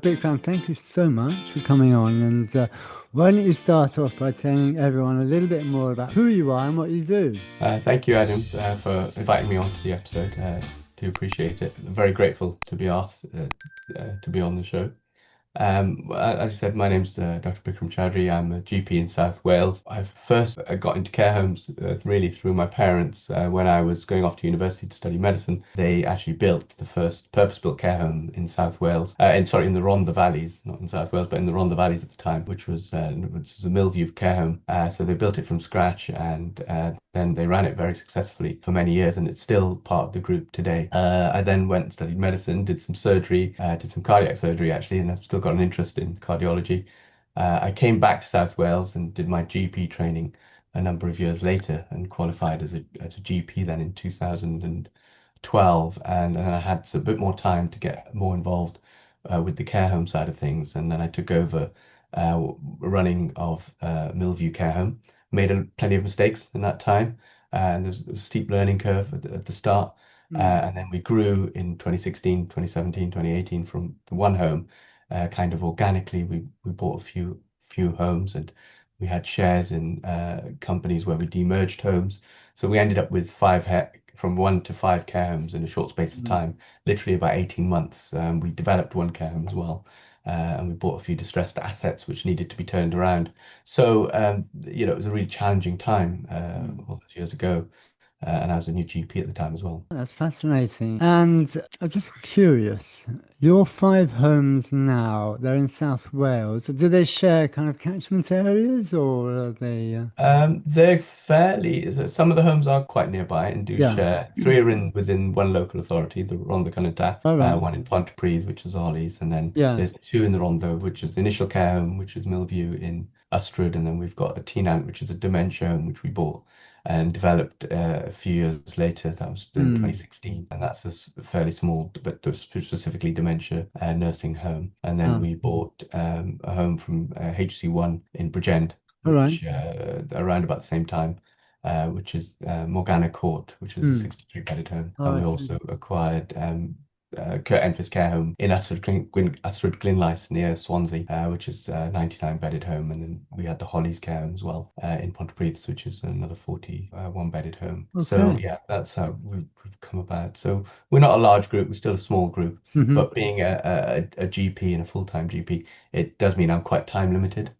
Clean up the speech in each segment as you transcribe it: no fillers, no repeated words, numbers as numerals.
Bikram, thank you so much for coming on. And why don't you start off by telling everyone a little bit more about who you are and what you do? Thank you, Adam, for inviting me onto the episode. Do appreciate it. I'm very grateful to be asked to be on the show. As you said, my name's Dr. Bikram Choudary. I'm a GP in South Wales. I first got into care homes really through my parents. When I was going off to university to study medicine, they actually built the first purpose-built care home in South Wales. In the Rhondda Valleys, not in South Wales, but in the Rhondda Valleys at the time, which was a Millview care home. So they built it from scratch, and then they ran it very successfully for many years, and it's still part of the group today. I then went and studied medicine, did some surgery, did some cardiac surgery actually, and I've still got an interest in cardiology. I came back to South Wales and did my GP training a number of years later and qualified as a GP then in 2012. And then I had a bit more time to get more involved with the care home side of things. And then I took over running of Millview Care Home. Made plenty of mistakes in that time, and there's a steep learning curve at the start. Hmm. And then we grew in 2016, 2017, 2018 from the one home, kind of organically. We bought a few homes, and we had shares in companies where we demerged homes. So we ended up with from one to five care homes in a short space of Hmm. time, literally about 18 months. We developed one care home as well, and we bought a few distressed assets which needed to be turned around. So, it was a really challenging time Hmm. all those years ago, and I was a new GP at the time as well. That's fascinating. And I'm just curious, your five homes now, they're in South Wales. Do they share kind of catchment areas or are they, They're some of the homes are quite nearby and do yeah. share. Three are in within one local authority, the Rhondda Cynon, All right. one in Pontypridd, which is Ollie's, and then Yeah. there's two in the Rhondda, which is the initial care home, which is Millview in Ustrud, and then we've got a Tenant, which is a dementia home, which we bought and developed a few years later. That was in Hmm. 2016, and that's a fairly small, but specifically dementia nursing home. And then Ah, we bought a home from HC1 in Bridgend, all right. which around about the same time, which is Morgana Court, which is a Hmm. 63-bedded home. Oh, And I we see. also acquired Kurt Enfys Care Home in Ustrud Glenlys near Swansea, which is a 99-bedded home. And then we had the Hollies Care Home as well in Pontypridd, which is another 41-bedded home. So Okay. yeah, that's how we've come about. So we're not a large group, we're still a small group, Hmm. but being a GP and a full-time GP, it does mean I'm quite time limited.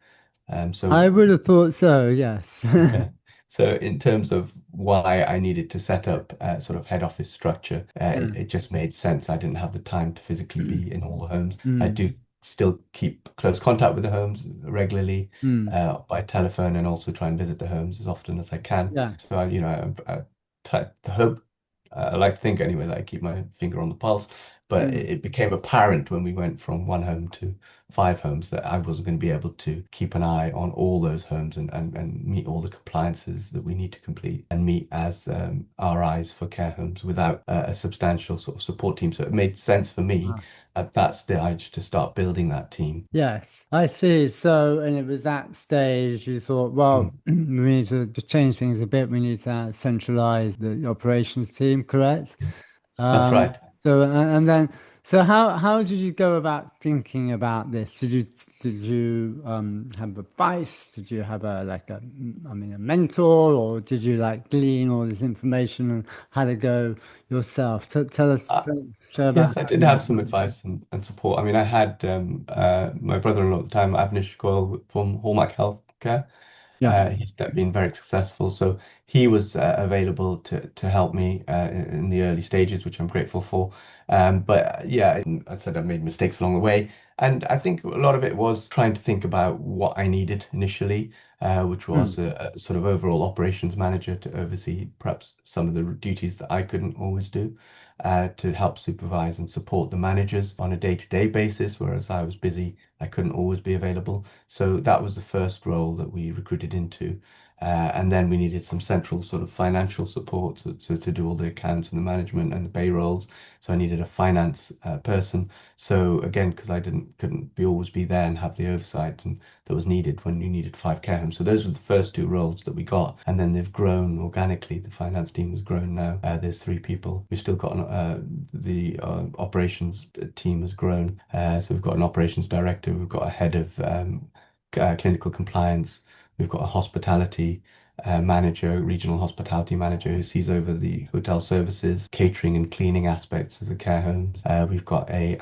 I So would have thought so, yes. Okay. So in terms of why I needed to set up a sort of head office structure, Yeah. it just made sense. I didn't have the time to physically be in all the homes. I Mm. do still keep close contact with the homes regularly Mm. by telephone and also try and visit the homes as often as I can. Yeah. So I hope, I like to think anyway that I keep my finger on the pulse. But Mm. it became apparent when we went from one home to five homes that I wasn't going to be able to keep an eye on all those homes and meet all the compliances that we need to complete and meet as RIs for care homes without a substantial sort of support team. So it made sense for me Ah, at that stage to start building that team. yes, I see. So, and it was that stage you thought, well, Mm. we need to just change things a bit. We need to centralize the operations team, correct? That's Um, right. so and then so how did you go about thinking about this? Did you have advice? Did you have a like a I mean a mentor, or did you like glean all this information and how to go yourself? Tell us, Uh, share about yes, I how did you have went some about this. advice and support. I mean, I had my brother-in-law at the time, Avnish Goyle from Hallmark Healthcare. Yeah. He's been very successful, so he was available to help me in the early stages, which I'm grateful for. But yeah, I said I made mistakes along the way, and I think a lot of it was trying to think about what I needed initially, which Mm. was a sort of overall operations manager to oversee perhaps some of the duties that I couldn't always do. To help supervise and support the managers on a day-to-day basis, whereas I was busy, I couldn't always be available. So that was the first role that we recruited into. And then we needed some central sort of financial support to do all the accounts and the management and the payrolls. So I needed a finance person. So again, because I didn't couldn't be always be there and have the oversight and that was needed when you needed 5 care homes. So those were the first two roles that we got, and then they've grown organically. The finance team has grown now. There's 3 people. We've still got the operations team has grown. So we've got an operations director. We've got a head of clinical compliance. We've got a hospitality manager, regional hospitality manager who sees over the hotel services, catering and cleaning aspects of the care homes. We've got a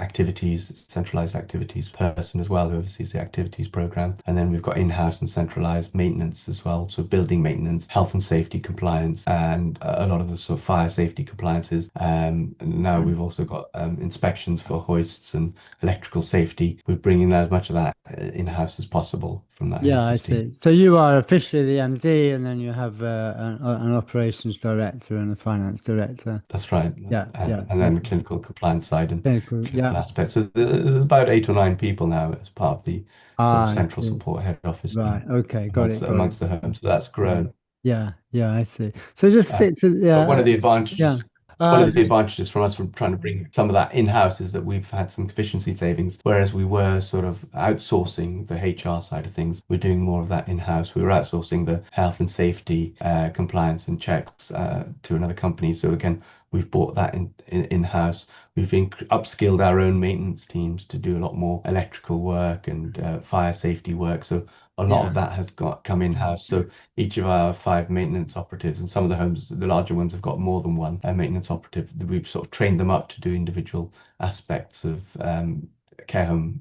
centralized activities person as well who oversees the activities program. And then we've got in-house and centralized maintenance as well. So building maintenance, health and safety compliance, and a lot of the sort of fire safety compliances. And now we've also got inspections for hoists and electrical safety. We're bringing as much of that in-house as possible from that head Yeah, I office team. see. So you are officially the MD, and then you have an operations director and a finance director. That's right. Yeah, yeah, And I then the see. clinical compliance side and Clinical. Yeah. clinical aspects. So there's about 8 or 9 people now as part of the sort of Ah, I central see. support head office Right. team Okay. Got it. Got it. amongst the homes. So that's grown. Yeah. Yeah. I see. So just Uh, stick to but yeah. one Yeah. of the Just, advantages from us from trying to bring some of that in-house is that we've had some efficiency savings, whereas we were sort of outsourcing the HR side of things. We're doing more of that in-house. We were outsourcing the health and safety compliance and checks to another company. So again, we've brought that in-house. We've upskilled our own maintenance teams to do a lot more electrical work and fire safety work. So a lot yeah. of that has come in-house. So each of our 5 maintenance operatives, and some of the homes, the larger ones, have got more than one maintenance operative. We've sort of trained them up to do individual aspects of care home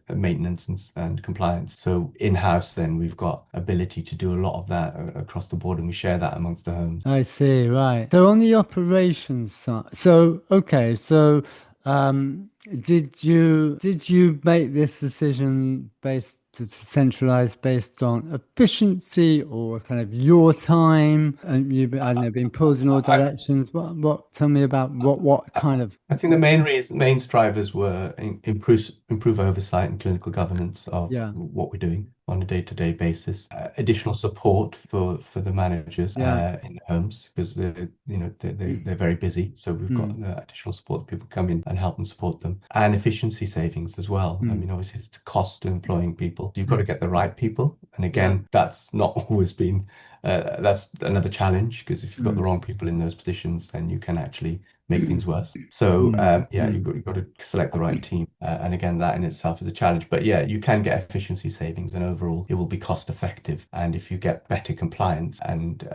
maintenance and compliance. So in-house, then we've got ability to do a lot of that across the board, and we share that amongst the homes. I see. Right. So on the operations side, so okay. So did you make this decision based to centralize based on efficiency or kind of your time? And you, I don't know, been pulled in all I, directions. What? Tell me about what I kind of I think the main drivers were improve oversight and clinical governance of yeah, what we're doing on a day-to-day basis. Additional support for the managers yeah. in the homes because they're very busy. So we've got Mm, additional support. People come in and help them support them, and efficiency savings as well. I mm, mean, obviously it's a cost to employing people. You've got to get the right people, and yeah. again, that's not always been. That's another challenge because if you've got the Mm, wrong people in those positions, then you can actually make things worse. So yeah, mm. you've got to select the right team, and again, that in itself is a challenge. But yeah, you can get efficiency savings, and overall, it will be cost effective. And if you get better compliance and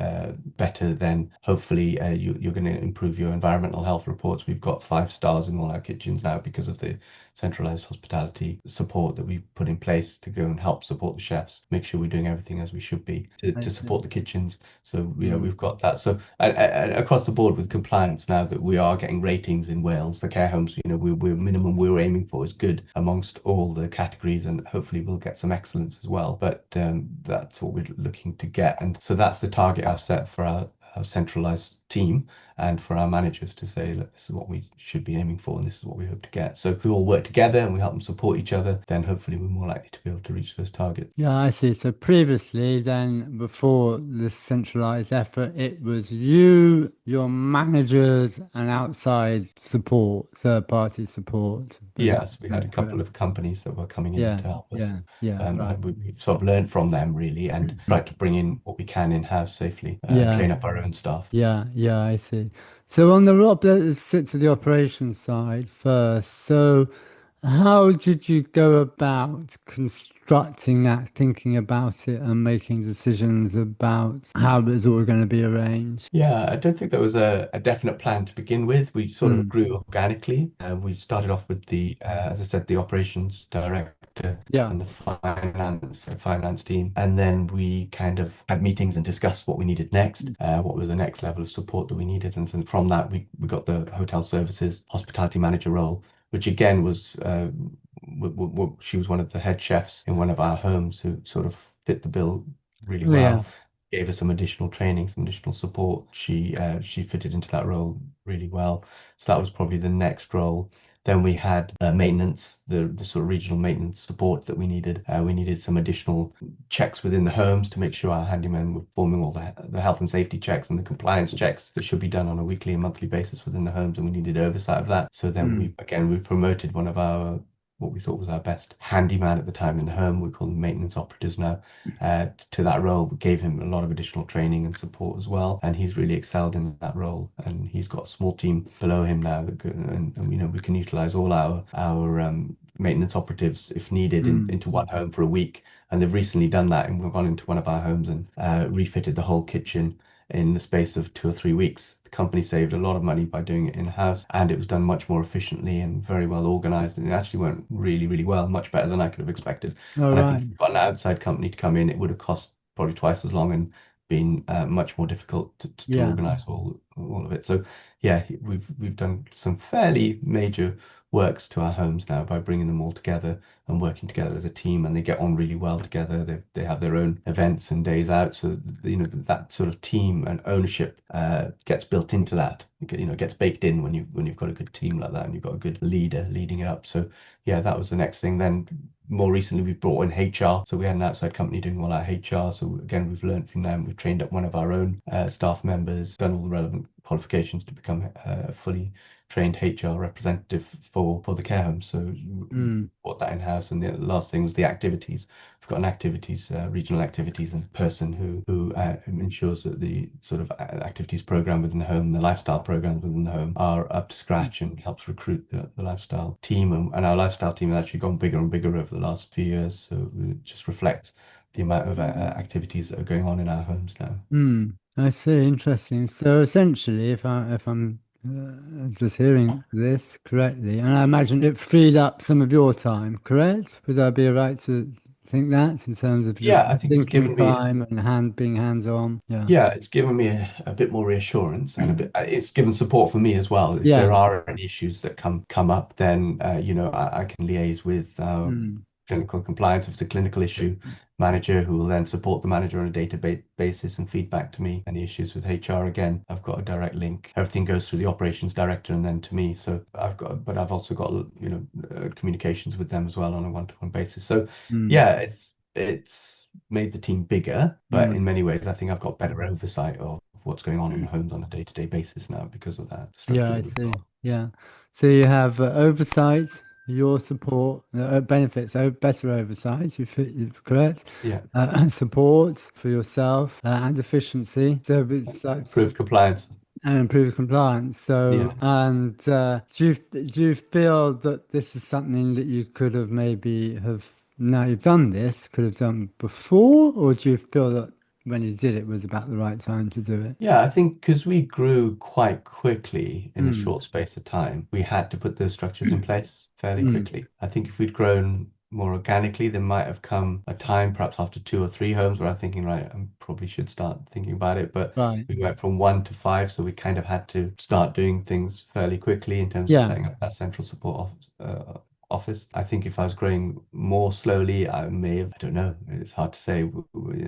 better, then hopefully you're going to improve your environmental health reports. We've got 5 stars in all our kitchens now because of the centralized hospitality support that we've put in place to go and help support the chefs, make sure we're doing everything as we should be I to see. support the kitchens. So yeah, Mm, we've got that. So across the board with compliance now that we are getting ratings in Wales for care homes, we're minimum we're aiming for is good amongst all the categories, and hopefully we'll get some excellence as well. But that's what we're looking to get, and so that's the target I've set for our centralized team and for our managers to say that this is what we should be aiming for and this is what we hope to get. So if we all work together and we help them support each other, then hopefully we're more likely to be able to reach those targets. yeah, I see. So previously, then before this centralized effort, it was you, your managers, and outside support, third party support. Is Yes, we had a that couple correct? of companies that were coming in Yeah, to help us. yeah, yeah, right. And we sort of learned from them really and tried to bring in what we can in-house safely, Yeah, train up our own staff. yeah, yeah, I see. So on the let's sit to the operations side first. So how did you go about constructing that, thinking about it, and making decisions about how it was all going to be arranged? Yeah, I don't think there was a definite plan to begin with. We sort of Mm, grew organically. We started off with as I said, the operations director yeah, and the finance team, and then we kind of had meetings and discussed what we needed next, what was the next level of support that we needed, and so from that we got the hotel services hospitality manager role, which again was she was one of the head chefs in one of our homes who sort of fit the bill really oh, yeah, well, gave her some additional training, some additional support. She fitted into that role really well. So that was probably the next role. Then we had maintenance, the sort of regional maintenance support that we needed. We needed some additional checks within the homes to make sure our handymen were performing all the health and safety checks and the compliance checks that should be done on a weekly and monthly basis within the homes, and we needed oversight of that. So then Mm. we promoted one of our what we thought was our best handyman at the time in the home. We call them maintenance operatives now. To that role, we gave him a lot of additional training and support as well, and he's really excelled in that role. And he's got a small team below him now and we can utilize all our maintenance operatives if needed Mm. into one home for a week. And they've recently done that, and we've gone into one of our homes and refitted the whole kitchen in the space of 2 or 3 weeks. The company saved a lot of money by doing it in-house, and it was done much more efficiently and very well organized. And it actually went really, really well, much better than I could have expected. All And I think right. if you got an outside company to come in, it would have cost probably twice as long and been much more difficult to Yeah. organize all of it. So yeah, we've done some fairly major works to our homes now by bringing them all together and working together as a team, and they get on really well together. They have their own events and days out, so that sort of team and ownership gets built into that. Gets baked in when you've got a good team like that and you've got a good leader leading it up. So yeah, that was the next thing. Then more recently, we brought in HR, so we had an outside company doing all our HR. So again, we've learned from them. We've trained up one of our own staff members, done all the relevant qualifications to become a fully trained HR representative for the care home. So we Mm. brought that in house. And the last thing was the activities. We've got an activities regional activities and person who ensures that the sort of activities program within the home, the lifestyle programs within the home, are up to scratch and helps recruit the lifestyle team. And our lifestyle team has actually gone bigger and bigger over the last few years. So it just reflects the amount of activities that are going on in our homes now. Mm. I see. Interesting. So essentially, if I'm just hearing this correctly, and I imagine it freed up some of your time, correct? Would I be right to think that in terms of just Yeah, I think it's thinking given me time and being hands on? Yeah. Yeah, it's given me a bit more reassurance and a bit. It's given support for me as well. If there Yeah. are any issues that come up, then I can liaise with Mm. clinical compliance. If it's a clinical issue, manager who will then support the manager on a day-to-day basis and feedback to me. Any issues with HR, again, I've got a direct link. Everything goes through the operations director and then to me. So but I've also got communications with them as well on a one-to-one basis. So Mm. yeah, it's made the team bigger, but in Mm. many ways, I think I've got better oversight of what's going on in the homes on a day-to-day basis now because of that Yeah, structure I that we've see. got. Yeah. So you have oversight, your support, benefits, better oversight, you're correct, Yeah, support for yourself, and efficiency. So it's like, improved compliance. and improve compliance. So, Yeah. and do you feel that this is something that you could have maybe have, now you've done this, could have done before, or do you feel that when you did it was about the right time to do it? Yeah, I think because we grew quite quickly in a Mm. short space of time, we had to put those structures in place fairly Mm. quickly. I think if we'd grown more organically, there might have come a time, perhaps after 2 or 3 homes, where I'm thinking, right, I probably should start thinking about it. But Right. we went from 1 to 5, so we kind of had to start doing things fairly quickly in terms of Yeah. setting up that central support office. I think if I was growing more slowly, I may have, I don't know, it's hard to say.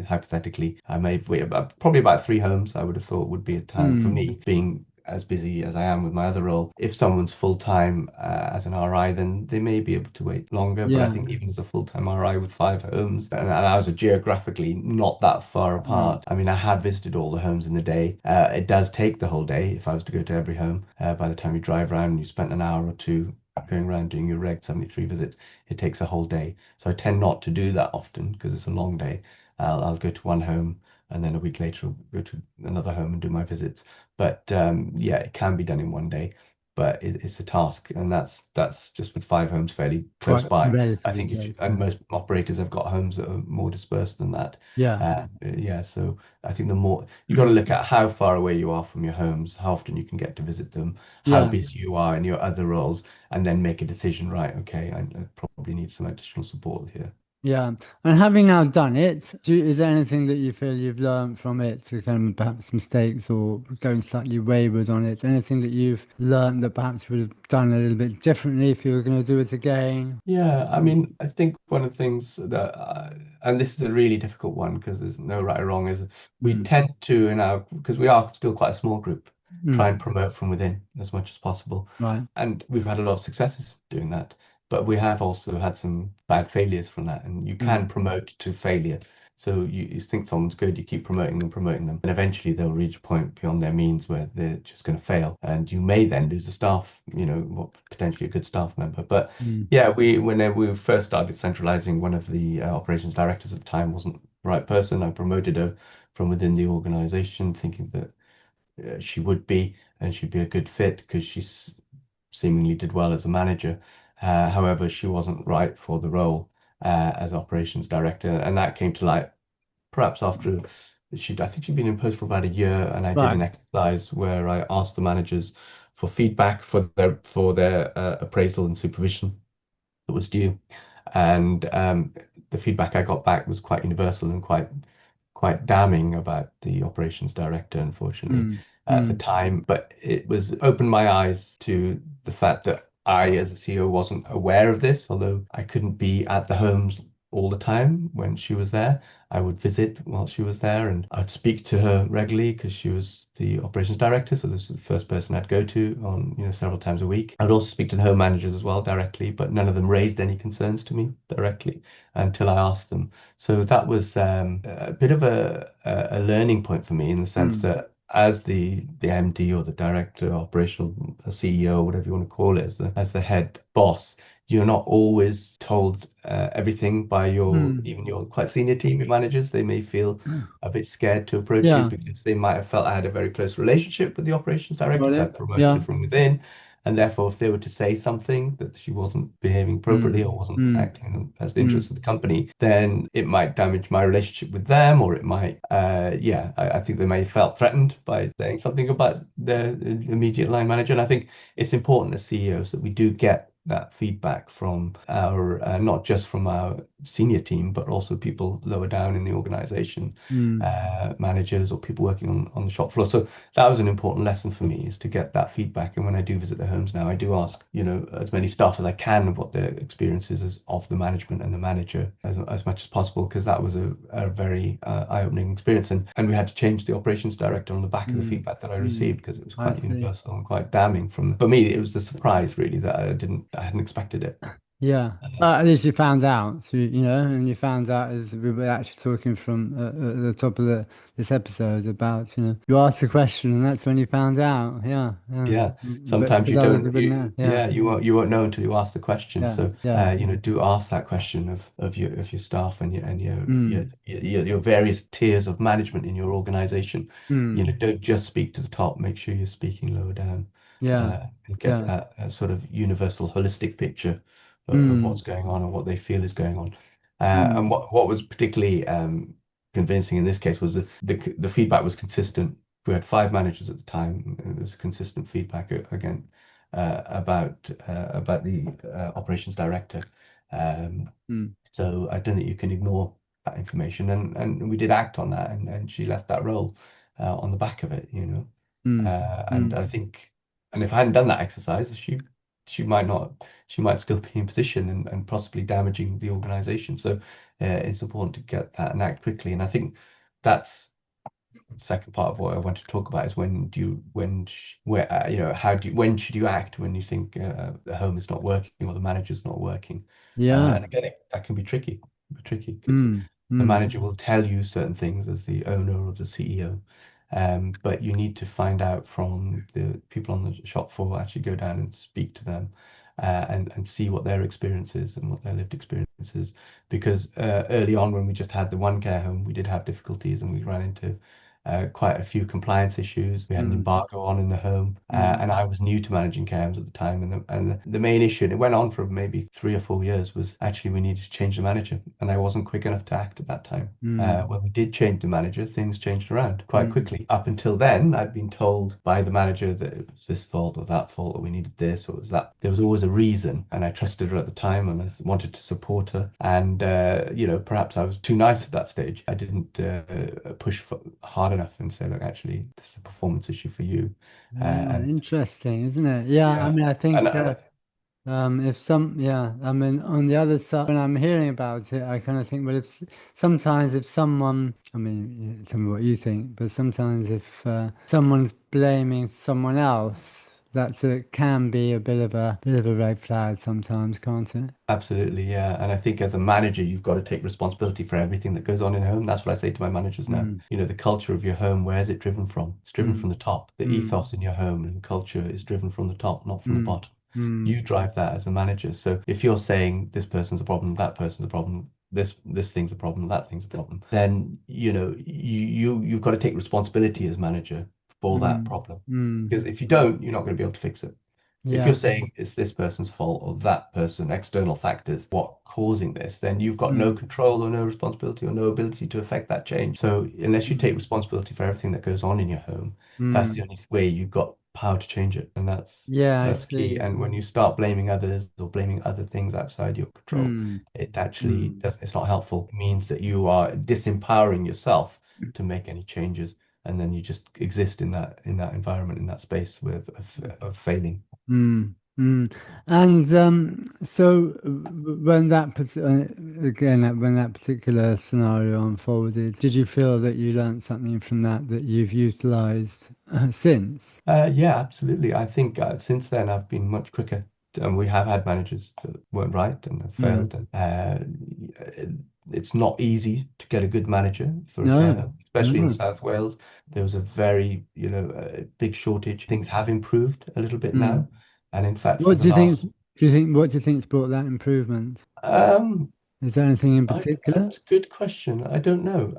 Hypothetically, I may have waited probably about 3 homes, I would have thought would be a time for Mm. me, being as busy as I am with my other role. If someone's full time as an RI, then they may be able to wait longer. But I Yeah. think even as a full time RI with 5 homes, and I was geographically not that far Mm. apart. I mean, I had visited all the homes in the day. It does take the whole day if I was to go to every home. By the time you drive around and you spent an hour or two going around doing your reg 73 visits, it takes a whole day. So I tend not to do that often because it's a long day. I'll go to one home and then a week later I'll go to another home and do my visits. But yeah, it can be done in one day, but it's a task, and that's just with 5 homes fairly close Quite by. I relatively think if close. and Yeah. most operators have got homes that are more dispersed than that. Yeah. Yeah, so I think the more you got to look at how far away you are from your homes, how often you can get to visit them, how Yeah. busy you are in your other roles, and then make a decision, right? Okay, I probably need some additional support here. Yeah. And having now done it, is there anything that you feel you've learned from it to kind of perhaps mistakes or going slightly wayward on it? Anything that you've learned that perhaps you would have done a little bit differently if you were going to do it again? Yeah, I mean, I think one of the things that, and this is a really difficult one because there's no right or wrong, is we Mm. tend to, because we are still quite a small group. try Mm. and promote from within as much as possible. Right. And we've had a lot of successes doing that. But we have also had some bad failures from that. And you can Mm. promote to failure. So you think someone's good, you keep promoting them, and eventually they'll reach a point beyond their means where they're just going to fail. And you may then lose a staff, potentially a good staff member. But Mm. yeah, whenever we first started centralizing, one of the operations directors at the time wasn't the right person. I promoted her from within the organization, thinking that she would be, and she'd be a good fit because seemingly did well as a manager. However, she wasn't right for the role as operations director, and that came to light perhaps after I think she'd been in post for about a year, and I did Right. an exercise where I asked the managers for feedback for their appraisal and supervision that was due. And the feedback I got back was quite universal and quite damning about the operations director, unfortunately, Mm. at the Mm. time. But it was opened my eyes to the fact that I, as a CEO, wasn't aware of this, although I couldn't be at the homes all the time when she was there. I would visit while she was there, and I'd speak to her regularly because she was the operations director. So this is the first person I'd go to on, several times a week. I'd also speak to the home managers as well directly, but none of them raised any concerns to me directly until I asked them. So that was a bit of a learning point for me in the sense Mm. that as the MD or the director, operational CEO, whatever you want to call it, as the head boss, you're not always told everything by Mm. even your quite senior team of managers. They may feel a bit scared to approach you Yeah. because they might have felt I had a very close relationship with the operations director Got because I it. promoted her Yeah. from within. And therefore, if they were to say something that she wasn't behaving appropriately Mm. or wasn't Mm. acting in the best Mm. interest of the company, then it might damage my relationship with them, or it might, I think they may have felt threatened by saying something about their immediate line manager. And I think it's important as CEOs that we do get that feedback from our, not just from our senior team, but also people lower down in the organization, Mm. managers or people working on the shop floor. So that was an important lesson for me is to get that feedback. And when I do visit the homes now, I do ask, as many staff as I can of what their experiences is of the management and the manager as much as possible, because that was a very eye-opening experience. And we had to change the operations director on the back of the Mm. feedback that I Mm. received because it was I quite see. universal and quite damning for me, it was the surprise really that I hadn't expected it. Yeah. At least you found out, so, and you found out as we were actually talking from at the top of this episode about, you asked a question and that's when you found out. Yeah. Yeah. Yeah, But sometimes because you others don't. have been there. Yeah. Yeah, you won't know until you ask the question. Yeah. So, Yeah. do ask that question of your staff and Mm. your various tiers of management in your organization. Mm. Don't just speak to the top. Make sure you're speaking lower down, Yeah. and get Yeah. that sort of universal, holistic picture of Mm. what's going on and what they feel is going on. And Mm. what was particularly convincing in this case was that the feedback was consistent. We had five managers at the time, and there was consistent feedback again about the operations director. Um, Mm. so I don't think you can ignore that information, and we did act on that, and she left that role on the back of it. Mm. And Mm. I think, and if I hadn't done that exercise, she might not, she might still be in position and possibly damaging the organization. So it's important to get that and act quickly. And I think that's second part of what I want to talk about is where how when should you act when you think the home is not working or the manager's not working, Yeah. and again that can be tricky because Mm. the Mm. manager will tell you certain things as the owner or the CEO, but you need to find out from the people on the shop floor, actually go down and speak to them, and see what their experience is and what their lived experience is, because early on when we just had the one care home, we did have difficulties and we ran into quite a few compliance issues. We had an Mm. embargo on in the home, Mm. and I was new to managing care homes at the time. And the main issue, and it went on for maybe 3 or 4 years, was actually we needed to change the manager, and I wasn't quick enough to act at that time. Mm. When we did change the manager, things changed around quite Mm. quickly. Up until then, I'd been told by the manager that it was this fault or that fault, or we needed this, or it was that. There was always a reason, and I trusted her at the time, and I wanted to support her. And perhaps I was too nice at that stage. I didn't push hard enough and say, look, actually, this is a performance issue for you. Yeah. And Interesting, isn't it? Yeah. I yeah, mean, I and think. If some, yeah, I mean, on the other side, when I'm hearing about it, I kind of think, well, sometimes if someone, I mean, tell me what you think, but sometimes if someone's blaming someone else, can be a bit of a red flag sometimes, can't it? Absolutely, yeah. And I think as a manager, you've got to take responsibility for everything that goes on in a home. That's what I say to my managers now. Mm, You know, the culture of your home, where is it driven from? It's driven mm, from the top. The mm, ethos in your home and culture is driven from the top, not from the mm, bottom. mm, You drive that as a manager. So if you're saying this person's a problem, that person's a problem, this thing's a problem, that thing's a problem, then you know you've got to take responsibility as manager for that mm, problem. mm. Because if you don't, you're not going to be able to fix it. If you're Yeah. saying it's this person's fault or that person, external factors, what causing this, then you've got no Mm, control or no responsibility or no ability to affect that change. So unless you take mm, responsibility for everything that goes on in your home, that's the mm. only way you've got power to change it. And Yeah, I that's key. see. And when you start blaming others or blaming other things outside your control, Mm, it actually mm, does, it's not helpful. It means that you are disempowering yourself to make any changes. And then you just exist in that environment, in that space of failing. mm, mm. And so when when that particular scenario unfolded, did you feel that you learned something from that you've utilized since? Yeah, absolutely. I think since then I've been much quicker. And we have had managers that weren't right and have Mm. failed. And it's not easy to get a good manager for a care No, home, especially in no. South Wales. There was a very, big shortage. Things have improved a little bit Mm. now. And in fact, for What the do you think? last, What do you think's brought that improvement? um, Is there anything in particular? that's a good question. I don't know.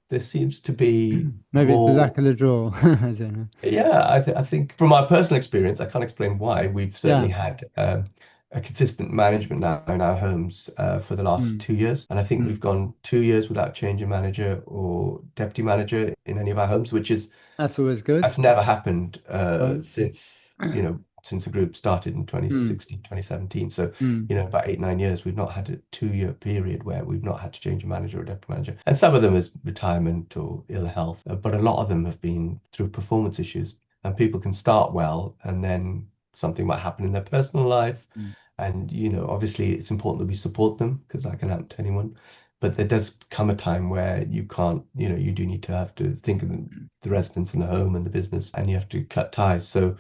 There seems to be Maybe it's the luck more. of the draw. I don't know. Yeah, I think from my personal experience, I can't explain why. We've certainly Yeah. had a consistent management now in our homes for the last Mm. 2 years. And I think Mm. we've gone 2 years without change in manager or deputy manager in any of our homes, which is That's always good. that's never happened Right. since the group started in Mm. 2016, 2017. So, Mm. about 8, 9 years, we've not had a 2 year period where we've not had to change a manager or deputy manager. And some of them is retirement or ill health, but a lot of them have been through performance issues. And people can start well, and then something might happen in their personal life. Mm. And, obviously it's important that we support them because that can happen to anyone. But there does come a time where you can't, you do need to have to think of the residents and the home and the business, and you have to cut ties. So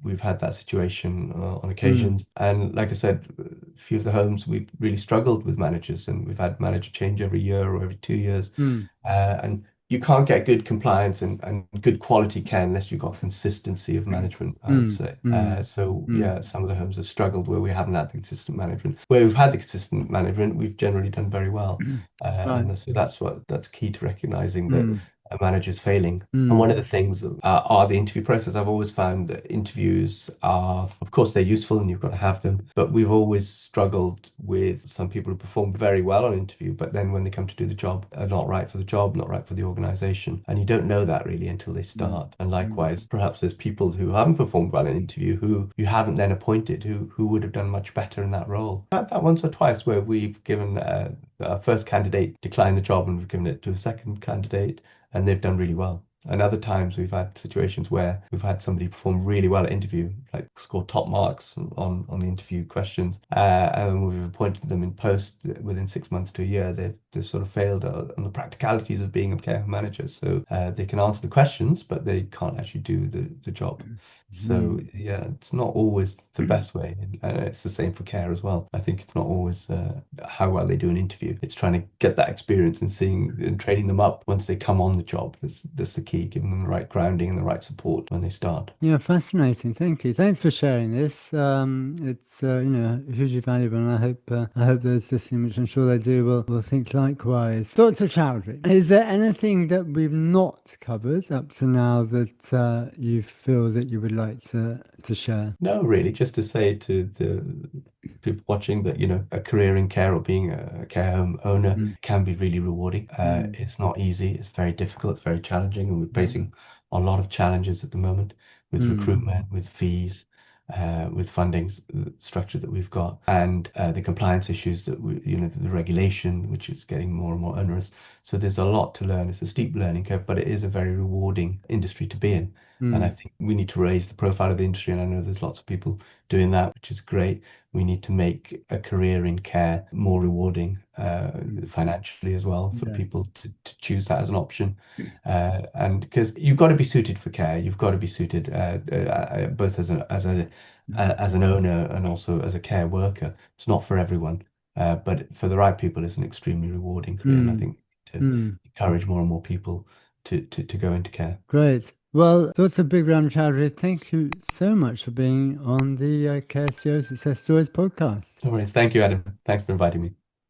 we've had that situation on Mm. occasions. And like I said, a few of the homes we've really struggled with managers, and we've had manager change every year or every 2 years. Mm. And you can't get good compliance and good quality care unless you've got consistency of management, I would Mm. say. Mm. So Mm. yeah, some of the homes have struggled where we haven't had the consistent management. Where we've had the consistent management, we've generally done very well. Right. And so that's key to recognizing that Mm. a manager's failing. And Mm. one of the things are the interview process. I've always found that interviews are, of course, they're useful and you've got to have them, but we've always struggled with some people who perform very well on interview, but then when they come to do the job, are not right for the job, not right for the organization. And you don't know that really until they Mm. start. And Mm. likewise, perhaps there's people who haven't performed well in interview who you haven't then appointed who would have done much better in that role. I've had that once or twice where we've given our first candidate declined the job and we've given it to a second candidate and they've done really well. And other times we've had situations where we've had somebody perform really well at interview, like score top marks on the interview questions, and we've appointed them in post within 6 months to a year. They've sort of failed on the practicalities of being a care home manager. So they can answer the questions, but they can't actually do the job. So Mm. yeah, it's not always the best way, and it's the same for care as well. I think it's not always how well they do an interview. It's trying to get that experience and seeing and training them up once they come on the job. That's the key, giving them the right grounding and the right support when they start. Yeah, fascinating. Thank you. Thanks for sharing this. It's hugely valuable, and I hope those listening, which I'm sure they do, will think likewise. Dr. Chowdhury, is there anything that we've not covered up to now that you feel that you would like to share? No, really, just to say to the people watching that, a career in care or being a care home owner Mm. can be really rewarding. Mm. It's not easy, it's very difficult, it's very challenging, and we're Yeah. facing a lot of challenges at the moment with Mm. recruitment, with fees, with funding structure that we've got, and the compliance issues that the regulation, which is getting more and more onerous. So there's a lot to learn. It's a steep learning curve, but it is a very rewarding industry to be in. And I Mm. think we need to raise the profile of the industry. And I know there's lots of people doing that, which is great. We need to make a career in care more rewarding Mm. financially as well for Yes. people to choose that as an option. And because you've got to be suited for care, you've got to be suited both as an owner and also as a care worker. It's not for everyone, but for the right people, it's an extremely rewarding career. And I Mm. think to Mm. encourage more and more people to go into care. Great. Well, Dr. Bikram Choudary, thank you so much for being on the KSCO Success Stories podcast. No worries. Thank you, Adam. Thanks for inviting me.